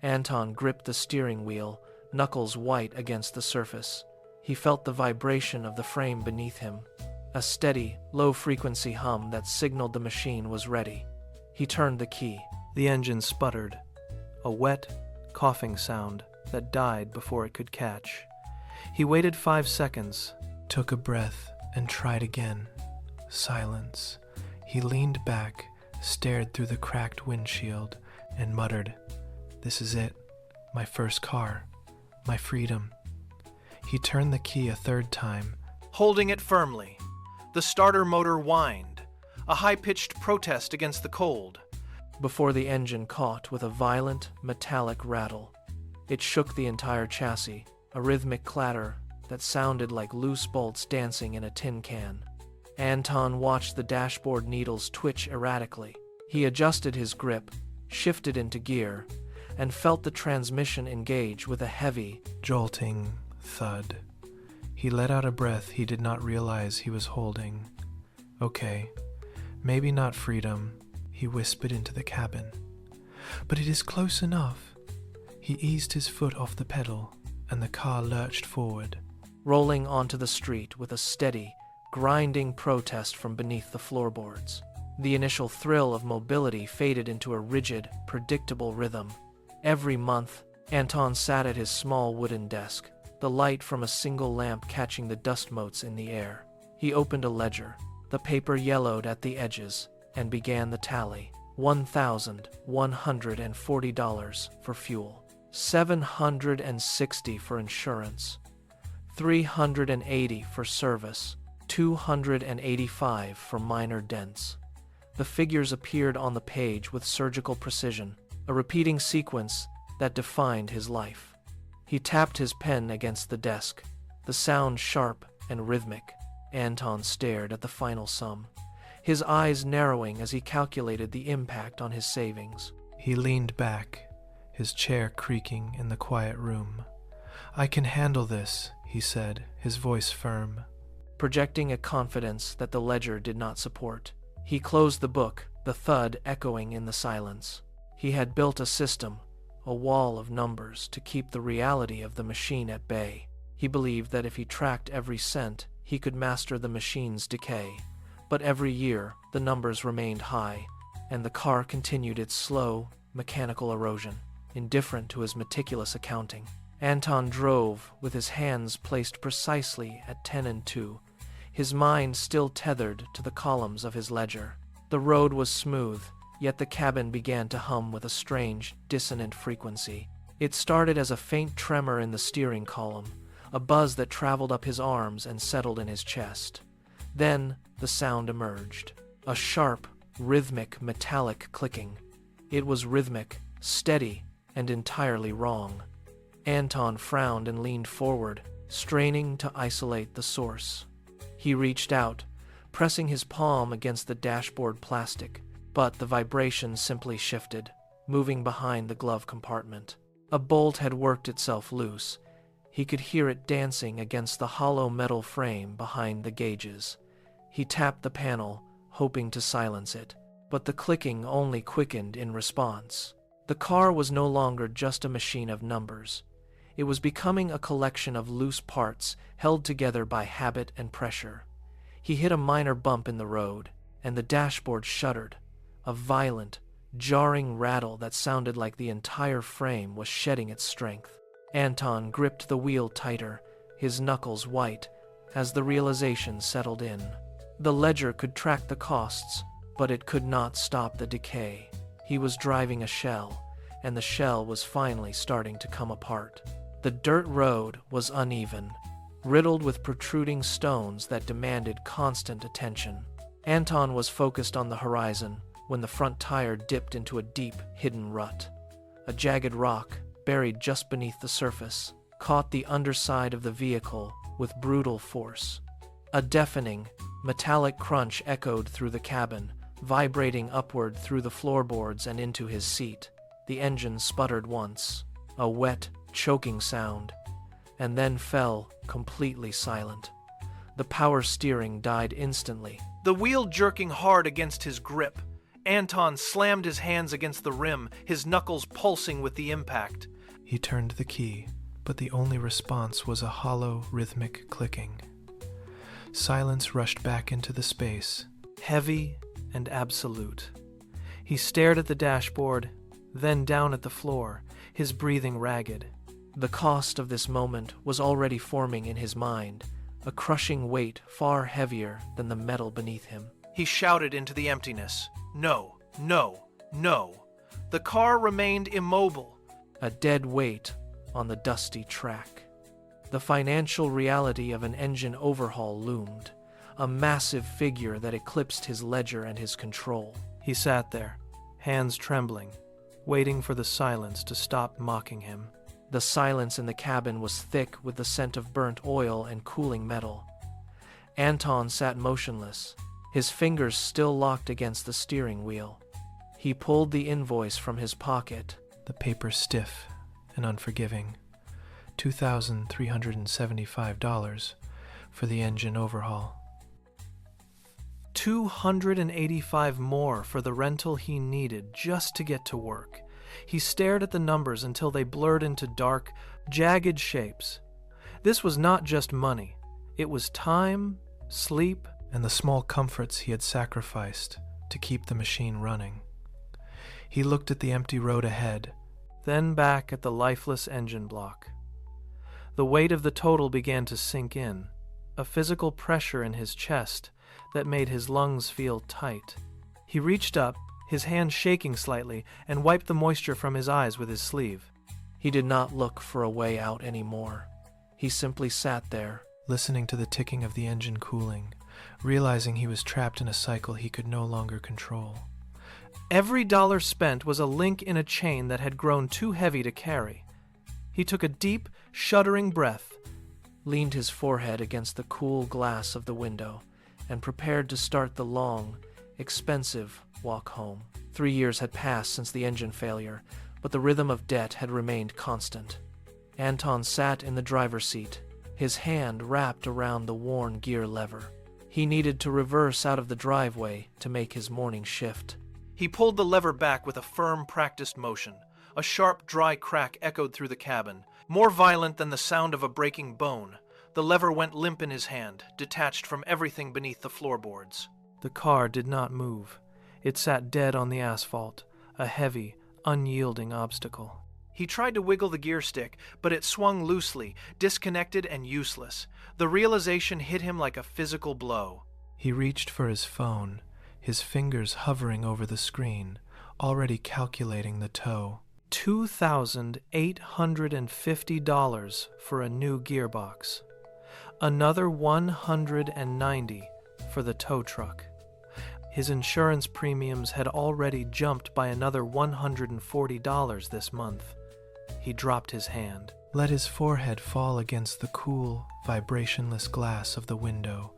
Anton gripped the steering wheel, knuckles white against the surface. He felt the vibration of the frame beneath him, a steady, low-frequency hum that signaled the machine was ready. He turned the key. The engine sputtered, a wet, coughing sound that died before it could catch. He waited 5 seconds, took a breath, and tried again. Silence. He leaned back, stared through the cracked windshield, and muttered, "This is it. My first car. My freedom." He turned the key a third time, holding it firmly. The starter motor whined, a high-pitched protest against the cold, before the engine caught with a violent, metallic rattle. It shook the entire chassis, a rhythmic clatter that sounded like loose bolts dancing in a tin can. Anton watched the dashboard needles twitch erratically. He adjusted his grip, shifted into gear, and felt the transmission engage with a heavy, jolting thud. He let out a breath he did not realize he was holding. "Okay, maybe not freedom," he whispered into the cabin. "But it is close enough." He eased his foot off the pedal, and the car lurched forward, rolling onto the street with a steady, grinding protest from beneath the floorboards. The initial thrill of mobility faded into a rigid, predictable rhythm. Every month, Anton sat at his small wooden desk, the light from a single lamp catching the dust motes in the air. He opened a ledger. The paper yellowed at the edges, and began the tally. $1,140 for fuel, $760 for insurance, $380 for service, $285 for minor dents. The figures appeared on the page with surgical precision, a repeating sequence that defined his life. He tapped his pen against the desk, the sound sharp and rhythmic. Anton stared at the final sum, his eyes narrowing as he calculated the impact on his savings. He leaned back, his chair creaking in the quiet room. "I can handle this," he said, his voice firm, projecting a confidence that the ledger did not support. He closed the book, the thud echoing in the silence. He had built a system, a wall of numbers, to keep the reality of the machine at bay. He believed that if he tracked every cent, he could master the machine's decay. But every year, the numbers remained high, and the car continued its slow, mechanical erosion, indifferent to his meticulous accounting. Anton drove, with his hands placed precisely at 10 and 2, his mind still tethered to the columns of his ledger. The road was smooth, yet the cabin began to hum with a strange, dissonant frequency. It started as a faint tremor in the steering column, a buzz that traveled up his arms and settled in his chest. Then the sound emerged, a sharp, rhythmic, metallic clicking. It was rhythmic, steady, and entirely wrong. Anton frowned and leaned forward, straining to isolate the source. He reached out, pressing his palm against the dashboard plastic, but the vibration simply shifted, moving behind the glove compartment. A bolt had worked itself loose. He could hear it dancing against the hollow metal frame behind the gauges. He tapped the panel, hoping to silence it, but the clicking only quickened in response. The car was no longer just a machine of numbers. It was becoming a collection of loose parts held together by habit and pressure. He hit a minor bump in the road, and the dashboard shuddered, a violent, jarring rattle that sounded like the entire frame was shedding its strength. Anton gripped the wheel tighter, his knuckles white, as the realization settled in. The ledger could track the costs, but it could not stop the decay. He was driving a shell, and the shell was finally starting to come apart. The dirt road was uneven, riddled with protruding stones that demanded constant attention. Anton was focused on the horizon when the front tire dipped into a deep, hidden rut. A jagged rock, buried just beneath the surface, caught the underside of the vehicle with brutal force. A deafening, metallic crunch echoed through the cabin, vibrating upward through the floorboards and into his seat. The engine sputtered once, a wet, choking sound, and then fell completely silent. The power steering died instantly, the wheel jerking hard against his grip. Anton slammed his hands against the rim, his knuckles pulsing with the impact. He turned the key, but the only response was a hollow, rhythmic clicking. Silence rushed back into the space, Heavy and absolute. He stared at the dashboard, then down at the floor, his breathing ragged. The cost of this moment was already forming in his mind, a crushing weight far heavier than the metal beneath him. He shouted into the emptiness, "No, no, no." The car remained immobile, a dead weight on the dusty track. The financial reality of an engine overhaul loomed, a massive figure that eclipsed his ledger and his control. He sat there, hands trembling, waiting for the silence to stop mocking him. The silence in the cabin was thick with the scent of burnt oil and cooling metal. Anton sat motionless, his fingers still locked against the steering wheel. He pulled the invoice from his pocket, the paper stiff and unforgiving. $2,375 for the engine overhaul. $285 more for the rental he needed just to get to work. He stared at the numbers until they blurred into dark, jagged shapes. This was not just money. It was time, sleep, and the small comforts he had sacrificed to keep the machine running. He looked at the empty road ahead, then back at the lifeless engine block. The weight of the total began to sink in, a physical pressure in his chest that made his lungs feel tight. He reached up, his hand shaking slightly, and wiped the moisture from his eyes with his sleeve. He did not look for a way out anymore. He simply sat there, listening to the ticking of the engine cooling, realizing he was trapped in a cycle he could no longer control. Every dollar spent was a link in a chain that had grown too heavy to carry. He took a deep, shuddering breath, leaned his forehead against the cool glass of the window, and prepared to start the long, expensive walk home. 3 years had passed since the engine failure, but the rhythm of debt had remained constant. Anton sat in the driver's seat, his hand wrapped around the worn gear lever. He needed to reverse out of the driveway to make his morning shift. He pulled the lever back with a firm, practiced motion. A sharp, dry crack echoed through the cabin, more violent than the sound of a breaking bone. The lever went limp in his hand, detached from everything beneath the floorboards. The car did not move. It sat dead on the asphalt, a heavy, unyielding obstacle. He tried to wiggle the gear stick, but it swung loosely, disconnected and useless. The realization hit him like a physical blow. He reached for his phone, his fingers hovering over the screen, already calculating the tow. $2,850 for a new gearbox. Another $190 for the tow truck. His insurance premiums had already jumped by another $140 this month. He dropped his hand, let his forehead fall against the cool, vibrationless glass of the window,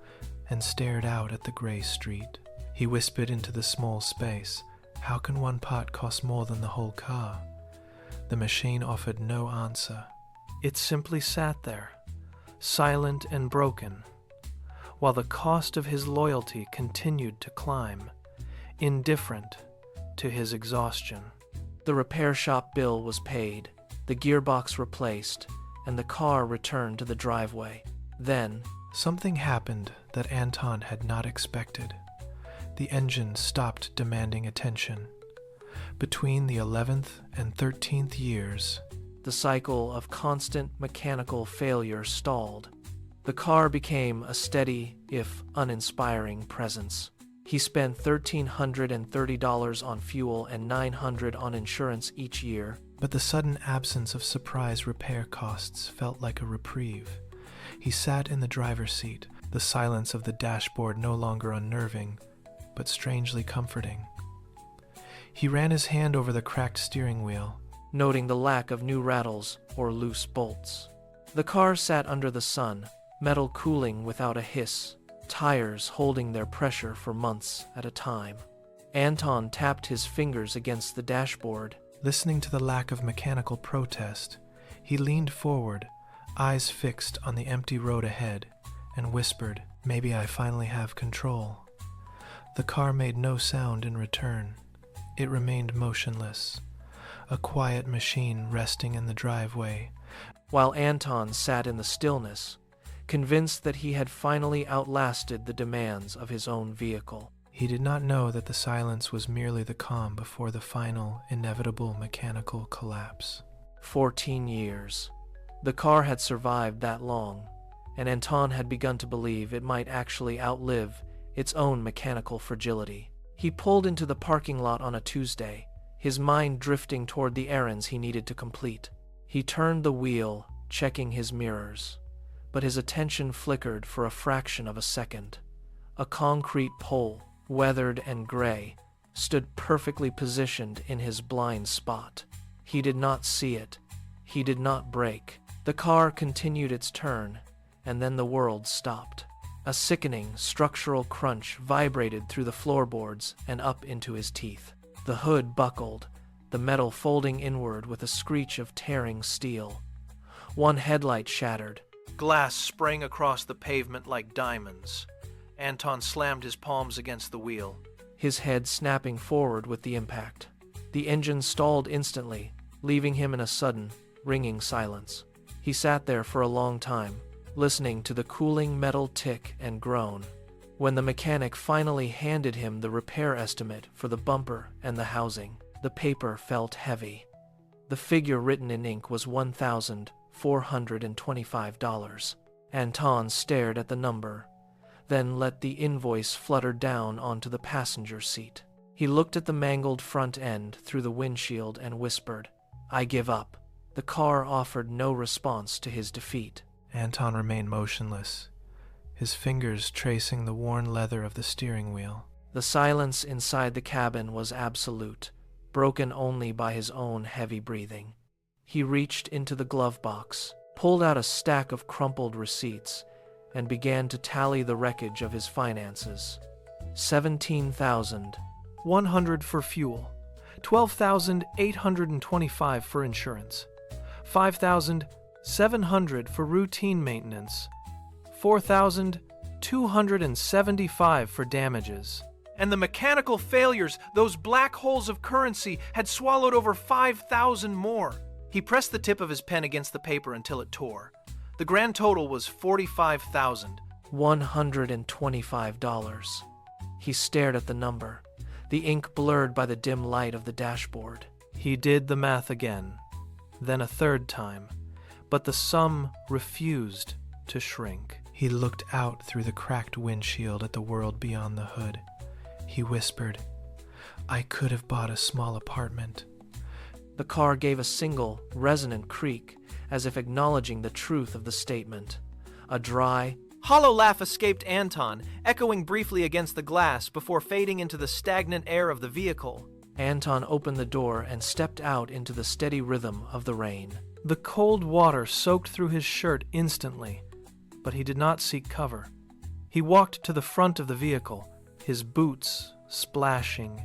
and stared out at the gray street. He whispered into the small space, "How can one part cost more than the whole car?" The machine offered no answer. It simply sat there, silent and broken, while the cost of his loyalty continued to climb, indifferent to his exhaustion. The repair shop bill was paid, the gearbox replaced, and the car returned to the driveway. Then, something happened that Anton had not expected. The engine stopped demanding attention. Between the 11th and 13th years, the cycle of constant mechanical failure stalled. The car became a steady, if uninspiring, presence. He spent $1,330 on fuel and $900 on insurance each year. But the sudden absence of surprise repair costs felt like a reprieve. He sat in the driver's seat, the silence of the dashboard no longer unnerving, but strangely comforting. He ran his hand over the cracked steering wheel, noting the lack of new rattles or loose bolts. The car sat under the sun, metal cooling without a hiss, tires holding their pressure for months at a time. Anton tapped his fingers against the dashboard. Listening to the lack of mechanical protest, he leaned forward, eyes fixed on the empty road ahead, and whispered, "Maybe I finally have control." The car made no sound in return. It remained motionless, a quiet machine resting in the driveway. While Anton sat in the stillness, convinced that he had finally outlasted the demands of his own vehicle. He did not know that the silence was merely the calm before the final, inevitable mechanical collapse. 14 years. The car had survived that long, and Anton had begun to believe it might actually outlive its own mechanical fragility. He pulled into the parking lot on a Tuesday, his mind drifting toward the errands he needed to complete. He turned the wheel, checking his mirrors, but his attention flickered for a fraction of a second. A concrete pole, weathered and gray, stood perfectly positioned in his blind spot. He did not see it. He did not brake. The car continued its turn, and then the world stopped. A sickening, structural crunch vibrated through the floorboards and up into his teeth. The hood buckled, the metal folding inward with a screech of tearing steel. One headlight shattered. Glass sprang across the pavement like diamonds. Anton slammed his palms against the wheel, his head snapping forward with the impact. The engine stalled instantly, leaving him in a sudden, ringing silence. He sat there for a long time, listening to the cooling metal tick and groan. When the mechanic finally handed him the repair estimate for the bumper and the housing, the paper felt heavy. The figure written in ink was $1,425. Anton stared at the number, then let the invoice flutter down onto the passenger seat. He looked at the mangled front end through the windshield and whispered, "I give up." The car offered no response to his defeat. Anton remained motionless, his fingers tracing the worn leather of the steering wheel. The silence inside the cabin was absolute, broken only by his own heavy breathing. He reached into the glove box, pulled out a stack of crumpled receipts, and began to tally the wreckage of his finances. $17,100 for fuel, $12,825 for insurance, $5,700 for routine maintenance, $4,275 for damages. And the mechanical failures, those black holes of currency, had swallowed over 5,000 more. He pressed the tip of his pen against the paper until it tore. The grand total was $45,125. He stared at the number, the ink blurred by the dim light of the dashboard. He did the math again, then a third time, but the sum refused to shrink. He looked out through the cracked windshield at the world beyond the hood. He whispered, "I could have bought a small apartment." The car gave a single, resonant creak, as if acknowledging the truth of the statement. A dry, hollow laugh escaped Anton, echoing briefly against the glass before fading into the stagnant air of the vehicle. Anton opened the door and stepped out into the steady rhythm of the rain. The cold water soaked through his shirt instantly, but he did not seek cover. He walked to the front of the vehicle, his boots splashing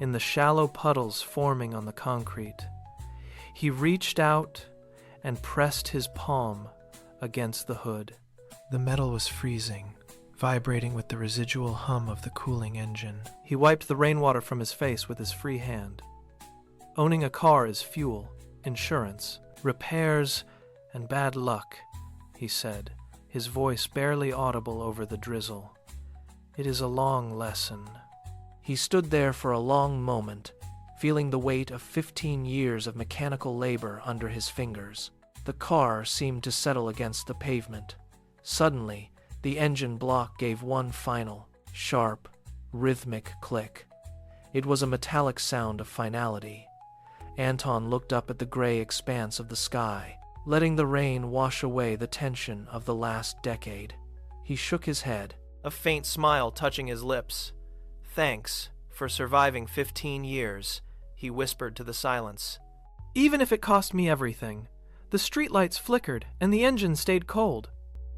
in the shallow puddles forming on the concrete. He reached out and pressed his palm against the hood. The metal was freezing, vibrating with the residual hum of the cooling engine. He wiped the rainwater from his face with his free hand. Owning a car is fuel, insurance, repairs, and bad luck, he said, his voice barely audible over the drizzle. It is a long lesson. He stood there for a long moment, feeling the weight of 15 years of mechanical labor under his fingers. The car seemed to settle against the pavement. Suddenly, the engine block gave one final, sharp, rhythmic click. It was a metallic sound of finality. Anton looked up at the gray expanse of the sky, letting the rain wash away the tension of the last decade. He shook his head, a faint smile touching his lips. "Thanks for surviving 15 years, he whispered to the silence. "Even if it cost me everything. The streetlights flickered and the engine stayed cold.